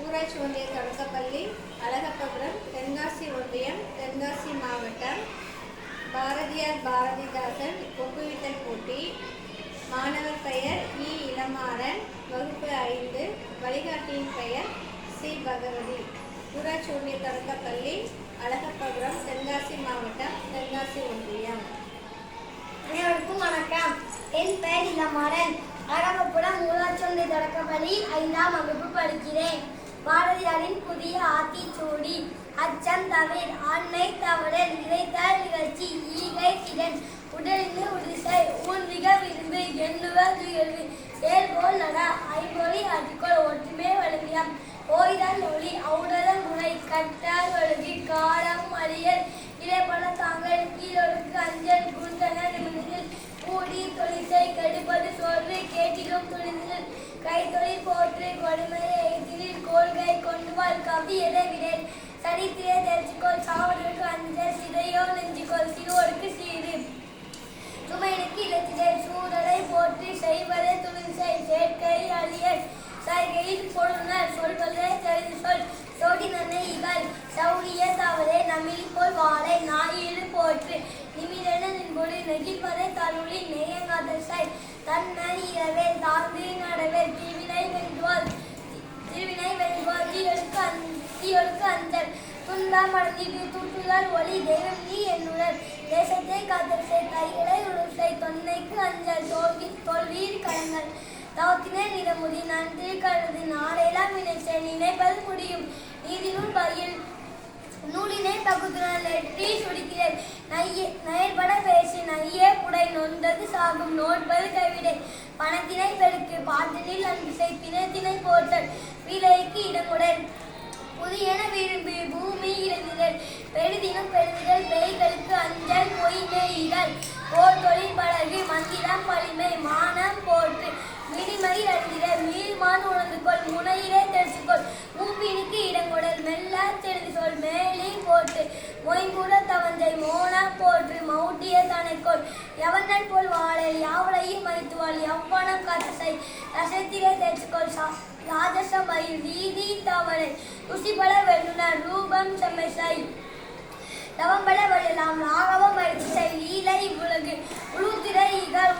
ஊராட்சி ஒன்றிய தொடக்கப்பள்ளி அழகப்பபுரம், தென்காசி ஒன்றியம், தென்காசி மாவட்டம். பாரதியார் பாரதிதாசன் ஒப்புவித்தல் போட்டி. மாணவர் பெயர் இ. இளமாறன், வகுப்பு 5. வழிகாட்டியின் பெயர் சி. பகவதி. ஊராட்சி ஒன்றிய தொடக்கப்பள்ளி அழகப்பபுரம், தென்காசி மாவட்டம், தென்காசி ஒன்றியம். அனைவருக்கும் வணக்கம். என் பெயர் இளமாறன். அழகப்பபுரம் ஊராட்சி ஒன்றிய தொடக்கப்பள்ளி 5ஆம் வகுப்பு படிக்கிறேன். பாரதியாரின் புதிய ஆத்திச்சூடி. அச்சம் தவிர், ஆண்மை தவறல், இறைத்தல் நிகழ்ச்சி, ஈகை திறன், உடலிന് உரிசை, ஊன்மிக விரும்பு, எண்ணுவ துயல்வு, ஏழ்போல் நட, ஐம்பொறி ஆற்றிக்கொள், ஒற்றுமை வலிமையம், ஓய்தல் ஒளி, ஔடதல் முறை, கட்டால் ஒழுகு, காலம் அறியல், இடைப்பட தாங்கல், கீழொழுக்கு அஞ்சல், குண்டன நிமிடத்தில், கூடி தொழிற்சை, கெடுப்பது சோர்வு, கேட்டிலும் துணிந்தல், கைத்தொழில் போற்று, கொடுமையை எதிரில், கோள்கை கொண்டுவாள், கவியதை விடல், சரித்திரை தெரிச்சுக்கொள், சாவதற்கு அஞ்சல், சிதையோ நெஞ்சுக்கொள், சிறுவருக்கு சீரு, சுமைனுக்கு இலத்திடல், சூழலை போற்றி, செய்வதை துணிசை, சேர்க்கை அழியல், சைகையில் பொருளுணர், சொல்வதை தெரிந்து சொல், சோடி நன்னை இகழ், சௌரிய தவறே, நமிழி போல் வாழை, நாயிலு போற்று, நிமிடன நின்பொழு, நெகிழ்வதை தருளி, நெய்யங்காதல் சை, தன்னை இரவே, தாழ்ந்து நடவேல், திருவினை வென்றுவாள், தீயொழுக்கு அஞ்சல், துன்பம் அடங்கிட்டு தூற்றுதல் ஒளி, தெய்வம் நீ என்னுடன், தேசத்தை காத்தரிசை, தைகளை உருசை, தொன்னைக்கு அஞ்சல், தோல்வீர் கடங்கள், தவத்தினை நிறமுடி, நன்றி கருதி, நாளெல்லாம் நினைச்ச, நினைப்பது முடியும், நீதிநூல் பயில், நூலினை பகுத்துணர், நெற்றி சுடிக்கிறேன், நயற்பட பேசி, நையே புடை, நொந்தது சாகும், நோட்பது கைவிடை, பணத்தினை பெருக்கு, பாட்டினில் அன்பிசை, பிணத்தினை போற்றல், விலைக்கு இடமுடன், புதியன விரும்பி, பூமி இழந்திடல், பெரிதினும் பெருந்திடல், பெய்களுக்கு அஞ்சல், பொய்மை இகழ், போர் தொழில் பழகு, மந்திரம் வலிமை, மானம் போற்று, விடிமயில் அழிந்திடல், மீள்மான் உணர்ந்து கொள், முனையிலே தெரிச்சுக்கொள், மூப்பினுக்கு இடங்கொடல், மெல்ல தெரிந்து சொல், மேலி போற்று, மொய்கூட தவஞ்சை, மோனம் போற்று, மௌட்டிய தனைக்கொள், எவனல் போல் வாழல், யாவளையும் மதித்துவாள், எவ்வனம் கதசை, ரசத்திலே தெரிச்சுக்கொள், ராஜசம் மயில், வீதி தவறை, ருசிபல வெல்லுனர், ரூபம் செம்மைசை, தவம்பல வள்ளலாம், ராகவம் அடித்து செய், லீலை உலகு, உளுத்திரை இகழ்